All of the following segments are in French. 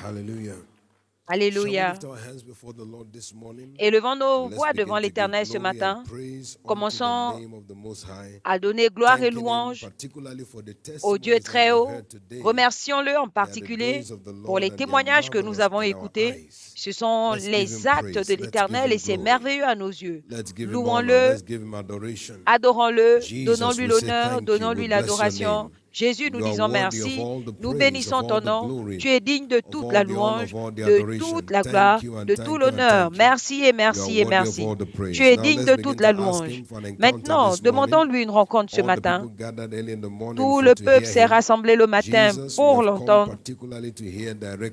Hallelujah. Alléluia. Élevons nos voix devant l'Éternel ce matin. Commençons à donner gloire et louange au Dieu très haut. Remercions-le en particulier pour les témoignages que nous avons écoutés. Ce sont les actes de l'Éternel et c'est merveilleux à nos yeux. Louons-le, adorons-le, donnons-lui l'honneur, donnons-lui l'adoration. Jésus, nous disons merci, nous bénissons ton nom, tu es digne de toute la louange, de toute la gloire, de tout l'honneur. Merci et merci et merci. Tu es digne de toute la louange. Maintenant, demandons-lui une rencontre ce matin. Tout le peuple s'est rassemblé le matin pour l'entendre.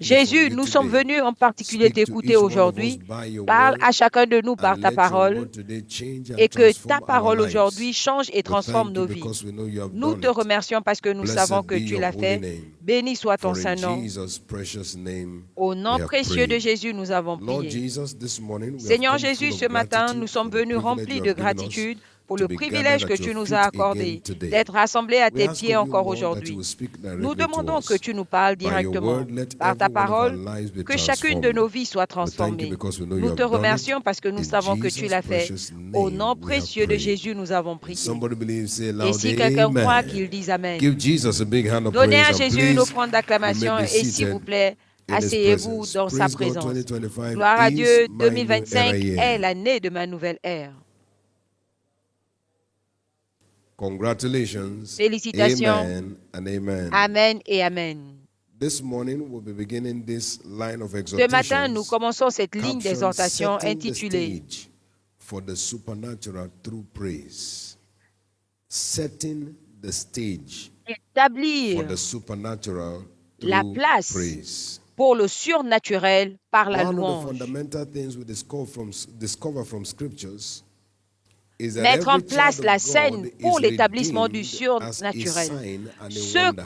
Jésus, nous sommes venus en particulier t'écouter aujourd'hui. Parle à chacun de nous par ta parole et que ta parole aujourd'hui change et transforme nos vies. Nous te remercions parce que nous savons que tu l'as fait. Béni soit ton Saint-Nom. Au nom précieux de Jésus, nous avons prié. Seigneur Jésus, ce matin, nous sommes venus remplis de gratitude pour le privilège que tu nous as accordé d'être rassemblés à tes pieds encore aujourd'hui. Nous demandons que tu nous parles directement par ta parole, que chacune de nos vies soit transformée. Nous te remercions parce que nous savons que tu l'as fait. Au nom précieux de Jésus, nous avons prié. Et si quelqu'un croit qu'il dise Amen, donnez à Jésus une offrande d'acclamation et s'il vous plaît, asseyez-vous dans sa présence. Gloire à Dieu, 2025 est l'année de ma nouvelle ère. Congratulations. Félicitations. Amen and amen. Amen et Amen. This morning we'll be beginning this line of Ce matin, nous commençons cette ligne d'exhortation intitulée For the supernatural through praise. Setting the stage établir for the supernatural la through place praise. pour le surnaturel par la One of the louange. fundamental things we discover from scriptures is that Mettre en every place child la of scène God pour is l'établissement du redeemed as a surnaturel. sign and a Ce wonder.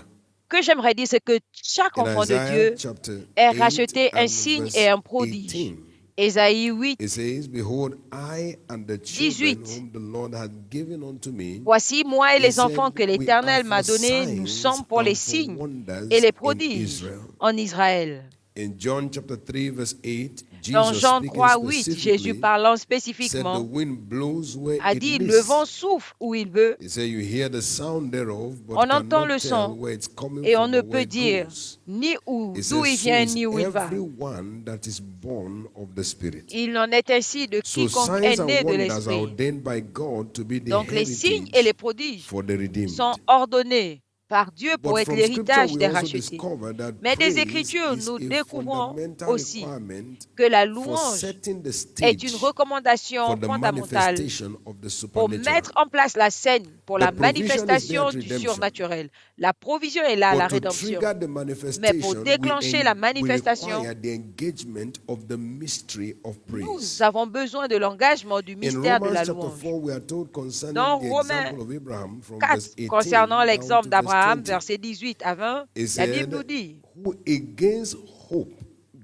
que j'aimerais dire, c'est que chaque In enfant de Isaiah Dieu chapter est 8 racheté un and signe verse et un prodige. 18, Ésaïe 8, it says, Behold, I and the children 18. whom the Lord hath given unto me, Voici moi et he les said, enfants que we l'Éternel are m'a for donnés, nous signs sommes pour les and for signes wonders et les in prodiges Israel. en Israël. In John chapter 3 verse 8, Dans Jesus Jean speaking 3, 8, Jésus specifically parlant said the spécifiquement wind blows where a it dit, le vent lists. souffle où il veut, He said you hear the sound thereof, but on entend le cannot tell son where it's coming et on from ne or where peut it dire goes. ni où, He d'où says, il so vient is ni où il va. everyone that is born of the Spirit. Il en est ainsi de So quiconque est signs né and de wonders are l'Esprit. ordained by God to be the Donc les signes et les heritage prodiges for the redeemed. sont ordonnés par Dieu pour But être from scripture l'héritage we des also rachetés. discover that Mais des praise Écritures, is nous a découvrons fundamental aussi requirement que la for louange setting the est une stage recommandation for the fondamentale manifestation of the pour supernatural. mettre en place la scène pour The la provision is there manifestation at du redemption. surnaturel. La provision est là, la But to rédemption. trigger the Mais pour manifestation, déclencher la we manifestation, require the engagement of the mystery of nous praise. avons besoin de l'engagement du In mystère de Romans la chapter louange. 4, we are told concerning Dans the Romains example of Abraham from 4, verse 18 concernant down l'exemple to verse d'Abraham, 20. versets 18 à 20, It la Bible said, nous dit, who against hope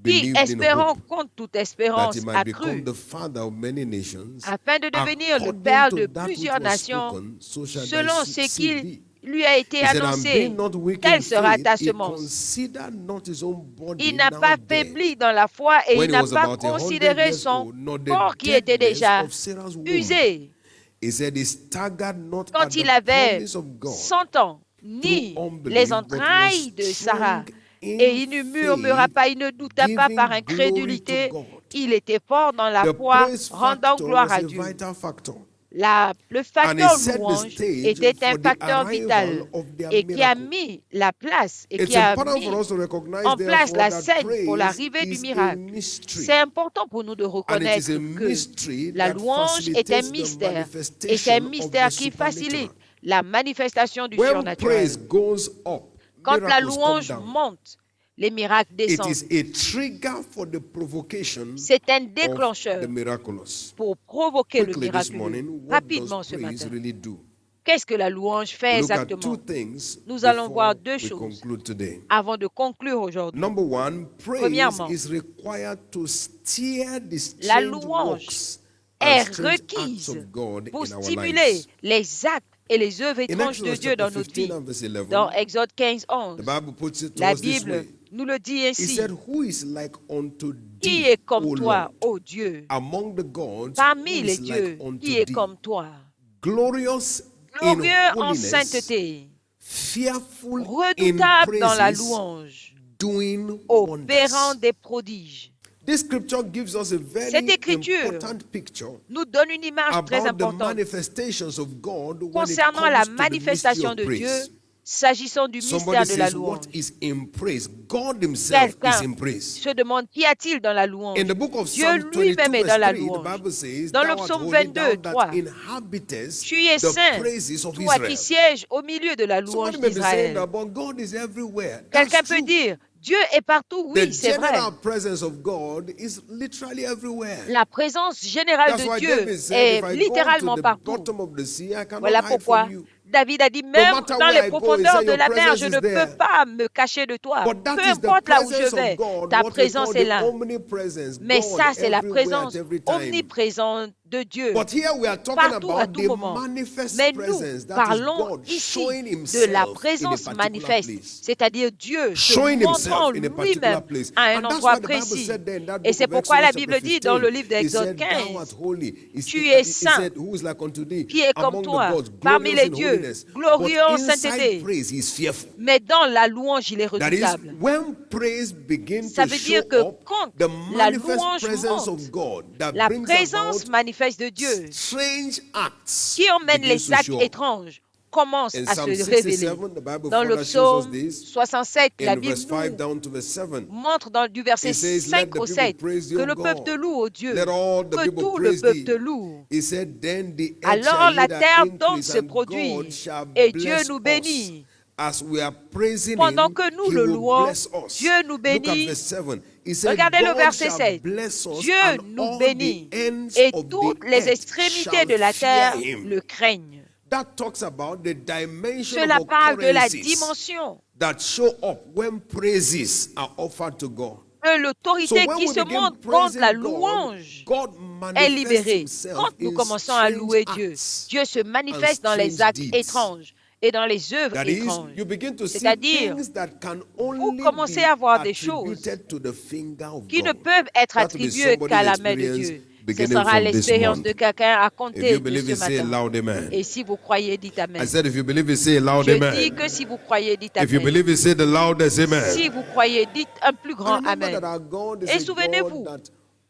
qui, believed in espérant hope, contre toute that espérance, he might a become cru, the father of many nations, afin de devenir le according père to de that which plusieurs was nations, spoken, so shall thy selon ce seed qu'il be. lui a été He said, and annoncé. being not weak in Quelle sera ta faith, he semence? considered not his own body Il n'a now pas dead, faibli dans la foi et when il he n'a was pas about 100 considéré years son old, nor the corps qui était deadness déjà of Sarah's womb. usé He said, he staggered not at quand the il avait promise of God, 100 ans, ni through unbelief, les but entrailles was de Sarah. strong Et in il ne murmura faith, pas, il ne douta pas par giving glory to incrédulité. God. Il était fort dans la The foi, praise rendant factor gloire was à a Dieu. vital factor. Le And it facteur set the louange stage était un for the facteur arrival vital of their et qui a miracle. mis la place et It's qui a important mis for us to recognize, en place therefore, la that scène pour praise l'arrivée du is a miracle. mystery. C'est important pour nous de And it reconnaître is a que mystery la that louange est un facilitates the mystère et c'est un manifestation of mystère the qui supernatural. facilite la manifestation du When surnaturel. praise goes up, Quand la miracles come louange down. monte, les miracles It descendent. is a trigger for the provocation C'est un of déclencheur the miraculous. pour provoquer le Quickly this miraculeux. morning, what Rapidement does ce praise matin. really do? Qu'est-ce que la louange fait We'll look at two exactement? things Nous allons voir before deux we choses conclude today. avant de conclure aujourd'hui. Number one, praise Premièrement, is required to steer the la strange louange works est and strange acts requise of God pour in our stimuler lives. les actes et les œuvres In étranges de Exodus Dieu chapter dans notre 15 vie. and verse 11, Dans Exode 15, 11, the Bible puts it to la us this Bible way. nous le dit He ainsi. said, who is like unto Qui thee, est O comme toi, Lord? ô Dieu? Among the gods, Parmi who les is dieux, like unto qui est thee? comme toi? Glorious Glorieux in en holiness, sainteté, fearful in redoutable dans la praises, louange, doing opérant wonders. des prodiges. This scripture gives us a very Cette écriture important picture nous donne une image très about the importante manifestations of God when it concernant la comes to the mystery manifestation of de Dieu praise. s'agissant du Somebody mystère de la says, what louange. is in praise? God himself is Quelqu'un in praise. se demande qu'y a-t-il dans la louange? In the book of Dieu Psalm 22 lui-même est verse dans la 3, the louange. Bible says, Dans le thou art psaume holy, 22, thou that 3, inhabitest tu es the saint, praises of toi qui Israel. sièges au milieu de la louange Somebody may be saying d'Israël. that, but God is everywhere. Quelqu'un That's peut true. dire, Dieu est partout, The oui, c'est vrai. general presence of God is literally everywhere. La présence générale That's de why Dieu David said, est if I go to littéralement the partout. bottom of the sea, I cannot Voilà hide pourquoi from you. David a dit, No même matter dans where les I go, he profondeurs said, de your la mer, presence je is ne peux there. pas me cacher de toi. But that Peu is the importe là où je presence vais, of God, ta what we présence call est the là. omnipresence, Mais God ça, c'est la everywhere at présence every time. omniprésente de Dieu. But here we are talking Partout, à about tout the moment. manifest Mais nous presence, that is parlons God ici showing de la himself in a présence particular manifeste, place. c'est-à-dire Dieu se Showing montrant himself in a particular lui-même place. à un And that's endroit why the Bible précis. said there in that Et book c'est of pourquoi la Exodus Bible chapter dit dans 15, le livre he d'Exode said, thou art 15, holy. tu es He saint, said, who is like unto thee qui est comme among the toi, gods, parmi glorious les in dieux, holiness, but glorieux en inside sainteté. praise he is fearful. Mais dans la louange, il est That is, redoutable. when praise begins Ça to veut show dire que up, quand the la manifest louange presence monte, of God that la brings présence about manifeste de Dieu strange acts qui emmène begins les to actes show up. étranges commence In à se Psalm révéler. 67, the Bible Dans le further shows us psaume this 67, la in Bible verse 5 nous down to verse 7. montre du verset It says, let 5 the au people 7 praise thee, que O le peuple te God. loue, ô Dieu, Let all the que people tout le praise peuple thee. te loue. He said, then the earth Alors shall la yield her terre donc increase, se and God produit shall et Dieu bless nous us. bénit. As we are praising Pendant him, que nous he le will louons, bless us. Dieu nous Look at bénit. verse 7. He said, Regardez le God verset shall 7. bless us, Dieu and nous all bénit the ends et of toutes the les earth extrémités shall de la fear terre him. le craignent. That talks about the dimension Cela of parle de la occurrences dimension, that show up when praises are offered to God. de l'autorité So when qui we se begin montre quand praising la God, louange God est manifests libérée. himself Quand nous in commençons à strange louer Dieu, acts Dieu se and manifeste dans les strange actes deeds. étranges et dans les œuvres That is, étranges. you begin to see C'est-à-dire, things that can vous only commencez be à voir des choses attributed to the finger of qui ne God. peuvent être That will be attribuées qu'à somebody's la main de experience Dieu. Ce beginning sera from this l'expérience month. de quelqu'un à If compter you de believe ce it, say a matin. loud amen. Et si vous croyez, dites I Amen. said, if you believe it, say a loud Je dis amen. que si vous croyez, dites If you Amen. believe it, say the loudest Si amen. vous croyez, dites un plus grand And remember Amen. that our God is Et a souvenez-vous God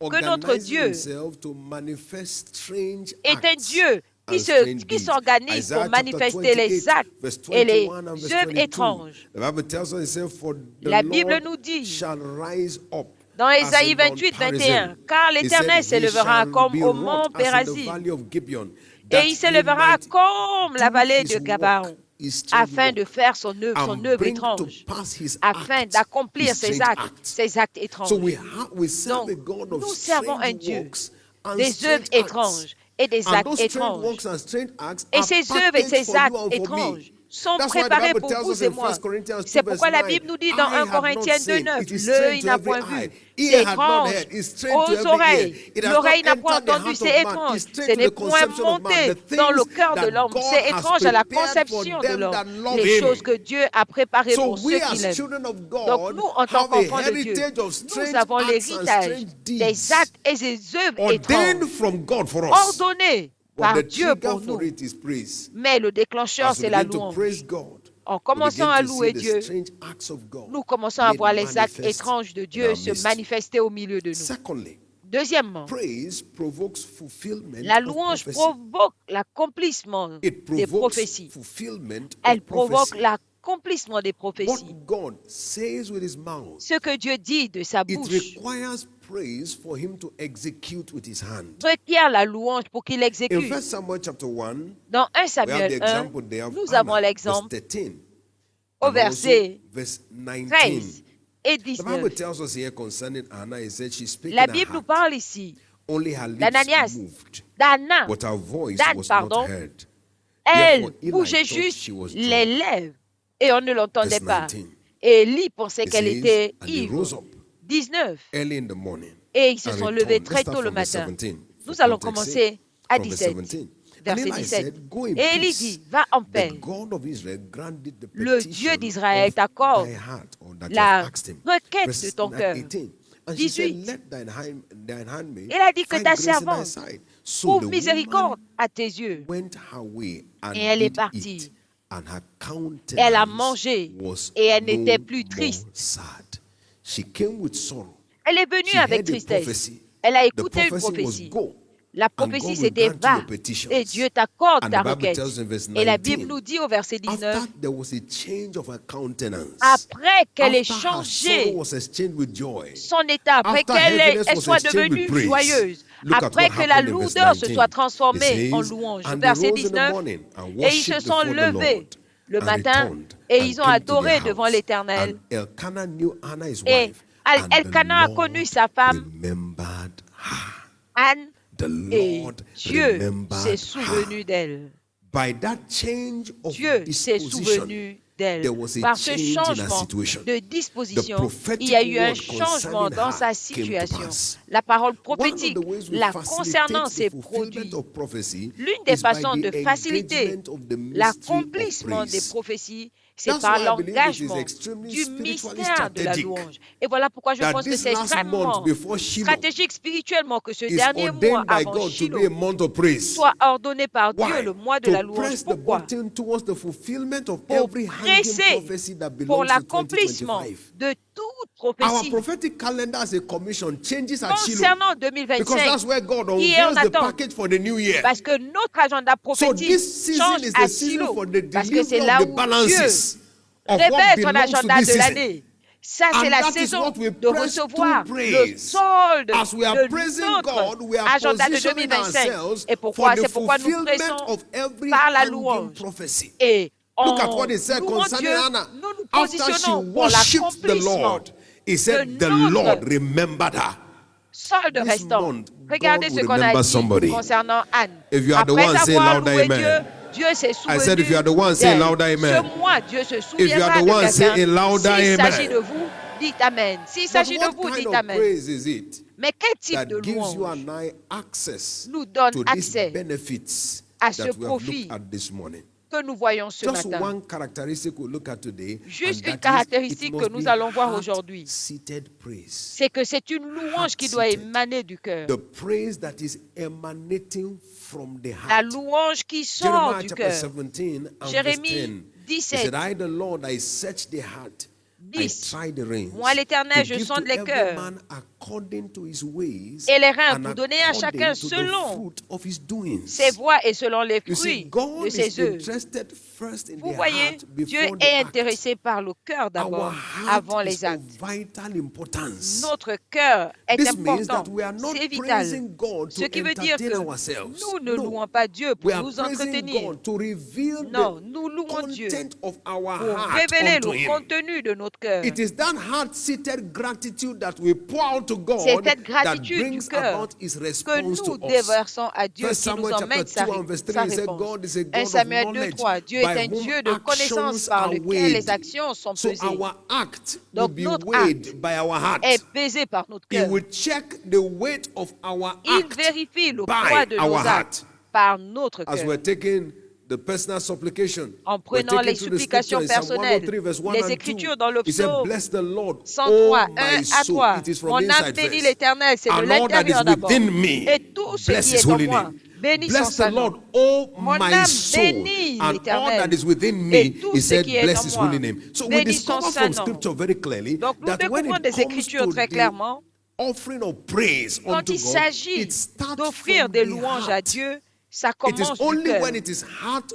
that que notre organizes Dieu himself to manifest strange est un acts Dieu and qui strange deeds. s'organise Isaiah pour chapter manifester les 28, actes verse et les 21 and verse œuvres 22. étranges. The Bible tells us, it says, for the La Bible Lord nous dit shall rise up dans as Ésaïe in Mount 28, Perazim. 21, car He l'Éternel said, he s'élèvera shall comme be au wrought mont as in the Pérazim, valley of Gibeon, et that il he s'élèvera might comme la do vallée his de work, Gabaon, his strange afin de work, faire son and œuvre bring to étrange, pass his afin act, d'accomplir his ses strange actes, act. ses actes So étranges. we serve Donc, a God of nous servons un strange Dieu works and des strange œuvres acts. étranges et des And actes those strange étranges. works and strange acts Et are ces œuvres et packaged ces for you actes and for étranges me. sont That's why the préparés Bible pour tells vous us et in moi. 1 Corinthians 2 C'est verse pourquoi la 9, Bible nous dit dans eye 1 had not Corinthiens seen, 2,9, it is l'œil strange to n'a every point eye, vu, ear c'est had not étrange heard, it's strange to aux every ear. oreilles, It has l'oreille not n'a point entered the entendu, heart c'est of man, étrange, it's strange ce to n'est the point conception of man. monté The dans le things cœur de that l'homme, God c'est has étrange à la prepared for conception de them l'homme, that love les choses him. que Dieu a préparées So pour ceux we qui as l'aiment. children of Donc God nous, en tant have a qu'enfants de Dieu, heritage of nous strange avons acts and l'héritage strange des deeds actes et des œuvres ordained étranges, from God for us. ordonnés But par the Dieu trigger pour for nous. it is praise. Mais le déclencheur, As we c'est la begin to praise louange. God, En we commençant begin à to see louer the Dieu, strange acts of God nous commençons à made voir les actes manifest étranges de in Dieu our se midst. manifester au milieu de nous. Secondly, Deuxièmement, praise provokes fulfillment la of louange prophecy. provoque l'accomplissement It des provokes prophéties. fulfillment Elle of provoque prophecy. l'accomplissement des prophéties. What God says with his mouth, Ce que Dieu dit de sa it bouche requires praise for him to execute with his hand. requiert la louange pour qu'il In exécute. 1 Samuel chapter 1, Dans 1 we have the Samuel 1, example there of nous Anna, avons verse l'exemple 13, au and also verset verse 19. 13 et The Bible 19. tells us here concerning Anna, it said she speaking La her Bible nous heart. parle ici Only her lips d'Ananias, moved, d'Anna. but her voice Dan, was pardon. not heard. Elle Therefore, Eli bougeait thought juste she was les drunk. lèvres et on ne l'entendait Verse pas. 19. Et Élie pensait It qu'elle says, était and he rose ivre. up 19. early in the morning Et ils se and sont returned. levés Let's très start tôt le from verse matin. 17. For Nous allons context commencer sake, à from verse 17. 17. verset Eli 17. said, "Go in Et Élie peace. dit, va en paix. The God of Israel granted the Le petition Dieu d'Israël of t'accorde thy heart, or that you la have asked him." requête Verse de ton cœur. 18. And she said, 18. "Let thine handmaid Il a dit que find ta grace in thy servante sight." So trouve the miséricorde woman à tes yeux. went her way and Et elle est did partie. eat, and her Elle a countenance mangé was et elle no n'était plus more triste. sad. She came with sorrow. Elle est venue She avec heard a tristesse. prophecy. Elle a The écouté une prophecy was prophétie. go, La and prophétie, God will c'était grant you your va. petitions. Et Dieu t'accorde And ta the Bible requête. tells in verse Et la Bible 19, nous dit au verset 19, after there was a change of her countenance, après qu'elle ait after her sorrow changé was exchanged with joy, son état, après after qu'elle heaviness elle was soit exchanged devenue with praise, joyeuse, look at après what que la happened in verse lourdeur se 19. soit It transformée en says, louange. "And they Verset rose in the 19, morning and et ils se worshipped sont before the levés Lord, le and matin returned et and ils ont came to adoré their devant house. l'Éternel. And Elkanah knew Hannah his Et wife, and the Elkanah a connu Lord sa femme remembered her." Anne The et Lord Dieu s'est remembered souvenu her. d'elle. By that change of Dieu s'est disposition, souvenu d'elle. there was a Par ce change in her changement situation. de The disposition, prophetic il y a eu un word changement concerning dans sa her came to situation. pass. La parole One of prophétique, the ways we la concernant facilitate s'est the fulfillment produite. of prophecy L'une des is by façons de the faciliter engagement of the mystery of l'accomplissement des praise. prophéties, c'est That's par why I believe it is l'engagement extremely du spiritually mystère de la strategic louange. Et voilà pourquoi je that pense que this c'est last month extrêmement before Shiloh stratégique spirituellement que ce is dernier mois ordained by avant God to be a Shiloh month of praise. soit ordonné par Dieu Why? le mois de To la louange. press the Pourquoi? button towards the fulfillment of Pour every hanging presser prophecy that pour belongs to l'accomplissement 2025. de toute Our prophétie prophetic calendar as a commission changes at Shiloh concernant because 2025 that's where God qui est en unveils the attente. package for the new year. Parce que notre agenda So prophétique this season change is à the season Shiloh. for the Parce que c'est delivery là of the où Dieu balances of what révèle son belongs to agenda this de season. l'année. Ça, c'est And la that is saison what we de press recevoir to le praise. solde As we are de praising notre God, we are agenda de positioning 2025. ourselves Et for pourquoi? the C'est pourquoi nous fulfillment pressons of every par la hanging louange. prophecy. Et Look at en what it said louant concerning Dieu, Hannah. nous nous After she positionnons pour worshipped the l'accomplissement Lord, he said, de the notre Lord remembered her. solde This restant. month, Regardez God ce will qu'on a remember dit somebody. concernant Anne. If you are the Après one, say avoir louder loué amen. Dieu, Dieu s'est I said, if you are the one, souvenu say d'elle. louder amen. Ce mois, Dieu se If you are souviendra the de one, say quelqu'un. a louder S'il s'agit amen. de vous, dites Amen. S'il But s'agit de what vous, kind dites of Amen. praise is it Mais quel type that de gives you louange and I access nous donne to these accès benefits à ce that we have profit looked at this morning? que nous voyons ce Just matin? one characteristic we'll look at today, Juste and une that is, caractéristique it que must nous be allons voir aujourd'hui, heart-seated praise. c'est que c'est une louange qui doit Heart-seated. émaner du cœur. The praise that is emanating from the La heart. louange qui sort Jeremiah du chapter cœur. 17 and verse Jérémie 10. He 17, said, I, the Lord, I search the heart. I 10. try the reins. Moi, l'Éternel, to je give sonde to les every cœurs man according to his ways et les reins and pour donner à chacun according to the selon fruit of his doings. ses voies et selon les You see, fruits God de is ses œuvres. interested first in Vous the voyez, heart Dieu before the est act. intéressé par le cœur Our d'abord, heart avant is les of actes. vital importance. Notre cœur est This means important, that we are not c'est vital. praising God Ce to qui veut dire entertain que ourselves. nous ne No. louons pas Dieu pour We are nous praising entretenir. God to reveal Non, the nous louons Dieu content of our pour heart révéler unto le Him. contenu de notre cœur. It is that heart-seated gratitude that we pour out to C'est God cette that gratitude du brings cœur about His que response to nous us. déversons à Dieu First qui nous Samuel chapter emmène 2 and verse 3, sa he said, réponse. God is a 1 God of Samuel 2, knowledge 3, Dieu est by un whom Dieu de connaissance actions par are lequel weighed. les actions sont So pesées. our act will Donc be notre weighed acte by our heart. est pesé par notre He cœur. will check the weight of our Il act vérifie le by poids de nos our actes heart. par notre As cœur. we're taking the personal supplication, En we're prenant taking les to the supplications scripture in Psalm personnelles, 103 verse 1 les and 2. Écritures dans le He said, psaume bless the Lord, 103, oh 1 my à soul. 3. It is from Mon the âme inside bénit first. l'Éternel, c'est de And all that is l'intérieur d'abord. within me, Et tout ce bless qui his est en holy moi, name. bénis son Bless the Saint-Nom. Lord, oh Mon my âme soul, bénit and all l'Éternel. that is within me, Et tout he ce said, qui est bless en his moi, holy name. So we bénis son discover from Saint-Nom. scripture very clearly Donc nous that when découvrons it des comes Écritures to très the clairement, offering of praise quand unto il God, s'agit it starts d'offrir from des the louanges à heart. Dieu, ça It is commence du only cœur. when it is Ce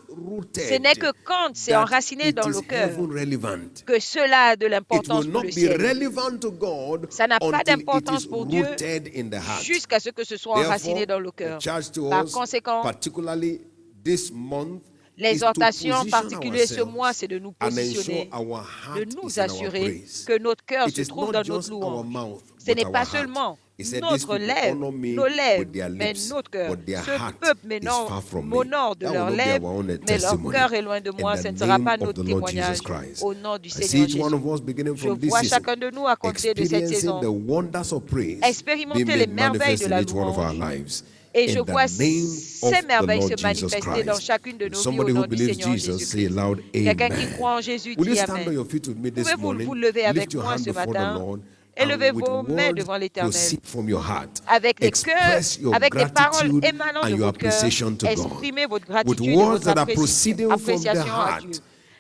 heart-rooted n'est que quand c'est that enraciné it dans is le cœur heaven relevant. que cela a de It l'importance will pour not le be ciel. relevant to God Ça n'a pas until it d'importance is pour Dieu rooted in the heart. jusqu'à ce que ce soit enraciné dans le Therefore, cœur. the charge to Par us, conséquent, particularly this month, is to l'exhortation en position particulier ce mois, ourselves c'est de nous and ensure positionner, our de heart nous is in our assurer praise. que notre cœur It se is trouve not dans notre just our louange. mouth, Ce but n'est our pas heart. seulement notre lèvre, nos lèvres, mais notre cœur. Ce peuple m'honore de leurs lèvres, mais leur cœur est loin de moi. Ce ne sera pas notre témoignage. Au nom du Seigneur Jésus. Je vois chacun de nous à compter de cette saison expérimenter les merveilles de la louange. Et je vois ces merveilles se manifester dans chacune de nos vies au nom du Seigneur Jésus-Christ. Quelqu'un qui croit en Jésus dit Amen. Pouvez-vous vous lever avec moi ce matin? Élevez vos mains devant l'Éternel avec les cœurs, avec les paroles émanant de votre cœur. Exprimez votre gratitude et votre appréciation à Dieu.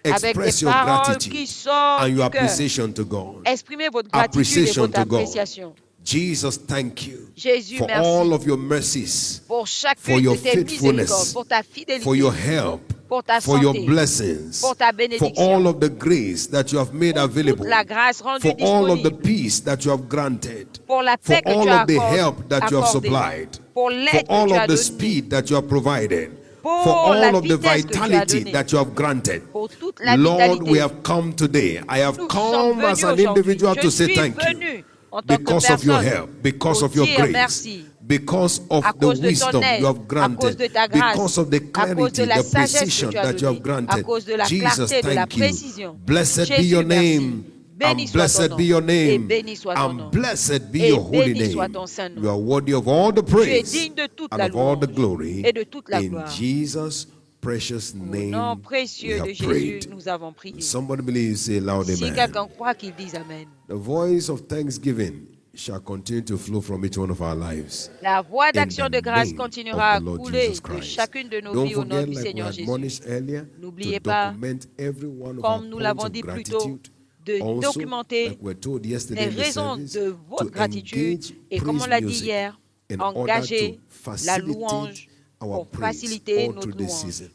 Avec des paroles qui sortent du cœur. Exprimez votre gratitude et votre appréciation. Jesus, thank you Jésus, for merci all of your mercies, pour for chacune your de tes miséricordes, faithfulness, pour ta fidélité, for your help, pour ta for your santé, blessings, pour ta for bénédiction, all of the grace that you have made pour available, toute la grâce rendue for all of the disponible, peace that you have granted, pour la for paix que all tu as of the help that you have accordée, supplied, pour for l'aide que all tu as of the donnée, speed that you have provided, pour for la all of the vitesse que tu as vitality donnée, that you have granted. pour toute la Lord, vitalité. we have come today. I have Nous sommes come as venus an aujourd'hui. individual Je to say suis thank you. venu en tant que Because of your personne help, because pour of your dire grace, merci. because of À the cause de ton wisdom aide, you have à cause granted, de ta grâce, because of the à cause clarity, de la the sagesse precision que tu as that you have donnée, à granted. cause de la Jesus, clarté, de la thank you. précision. Blessed be Jésus, your merci. name. Béni And soit ton blessed nom. be your Et name. béni soit ton nom. And blessed be Et your holy béni soit name. ton saint nom. You are worthy of all the Tu es praise digne de toute and la of all the louange glory. et de toute la In gloire. Jesus' precious Au nom name, we précieux de have Jésus, prayed. nous avons prié. Somebody believes, say loud Si amen. quelqu'un croit qu'il dise Amen. The voice of thanksgiving shall continue to flow from each one of our lives. La voix In d'action the de grâce name continuera à of the Lord couler Jesus de Christ. chacune de nos Don't vies au nom forget, du like we Seigneur Jésus. admonished earlier, N'oubliez to pas, document every one of comme our nous points l'avons of dit plus tôt, gratitude. de Also, documenter like we're told yesterday les in the raisons service, de votre to gratitude engage et comme on praise l'a dit music hier, in order engager to la facilitate louange our pour praise faciliter all notre through this louange. season.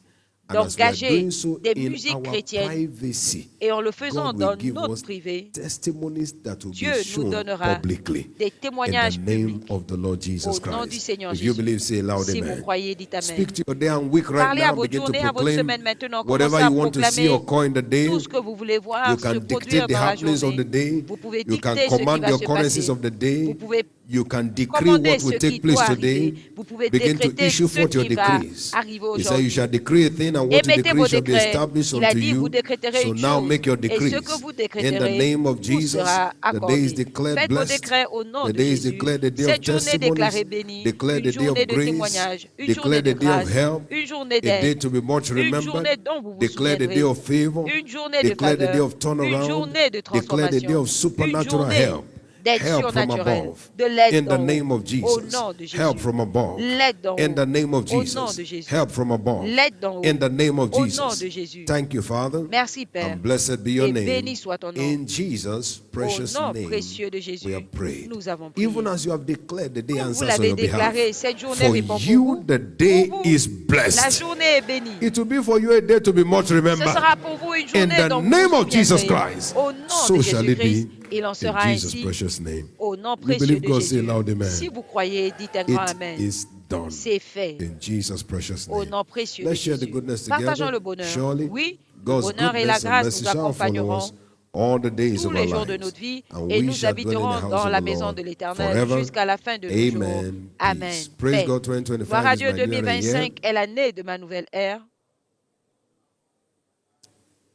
And as we are D'engager doing so des in musiques our chrétiennes privacy, et en le faisant God will dans give notre us privé, testimonies that will Dieu be nous shown donnera publicly des in témoignages the name publics of the Lord Jesus au nom du Christ. Seigneur If you Jésus. believe, say loud Si vous amen. croyez, dites Amen. Speak to your day and week right Parlez à now. votre Begin to journée, à votre proclaim semaine maintenant. Commencez whatever à you want to see proclamer occur in the day. tout ce que vous voulez voir You se can produire dictate the dans la happenings of the journée. day. Vous pouvez You can dicter ce qui command va the se occurrences passer. of the day. Vous pouvez You can decree commander what ce will qui take place doit today. arriver. Vous pouvez Begin to décréter issue ce forth your qui va decrees. arriver He said, you shall aujourd'hui. decree a thing, and what you Émettez decree vos shall be décrets. established Il a unto dit, vous you. décréterez So une now chose. make your Et decrees. ce que vous In the décréterez name of vous Jesus, sera the day is accordé. declared Faites vos blessed. décrets au nom The de day is Jésus. declared the day of Cette journée déclarée testimonies. bénie, Declare une the day of journée de grace. témoignage, une Declare journée de the day of grâce, help. une journée A day d'aide, to be much une remembered. journée dont vous vous Declare the day souviendrez, of favor. une journée de Declare the day faveur, of une turnaround. journée de Declare the day transformation, of une supernatural journée help. d'aide Help from surnaturelle, above. de l'aide In the d'en haut, name of au Jesus. nom de Jésus. Help from above. L'aide d'en In haut, the name of au nom Jesus. de Jésus. Help from above. L'aide d'en haut, In the name of au nom Jesus. de Jésus. Thank you, Father. Merci, Père. And blessed be your Et name. béni soit ton nom. In Jesus' precious Au nom name, précieux de Jésus, we have prayed. nous avons prié. Even as you have declared, the day Comme vous answers on l'avez your behalf. déclaré, cette journée For répond pour you, vous. the day Pour vous, is la blessed. journée est bénie. It will be for you a day to be much Ce remembered. sera pour vous une In journée the dont vous name vous of Jesus souviendrez. Christ, Au nom so de shall it Jésus-Christ, be. il en In sera Jesus' ainsi. precious name. Au nom You précieux believe de God, say Jésus. loud amen. Si vous croyez, dites un grand It Amen. is done. C'est fait. In Jesus' precious Au name. nom précieux de Let's share the Jésus. goodness Partageons le together. bonheur. Surely, Oui, le God's bonheur et la goodness and grâce mercy nous shall follow accompagneront us all the days tous of les our jours de lives. notre vie And et we nous shall dwell in the habiterons house dans of la the maison Lord de l'Éternel forever. jusqu'à la fin de nos jours. Amen. Amen. Peace. Praise Paix. God, Gloire 2025 à is Dieu, my new year. 2025 est l'année de ma nouvelle ère.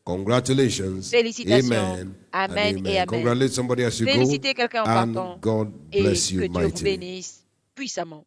Congratulations. Félicitations. Amen. Amen And et amen. Congratulate somebody as you go. Félicitez quelqu'un en And partant God et bless you que Dieu vous mightily. bénisse puissamment.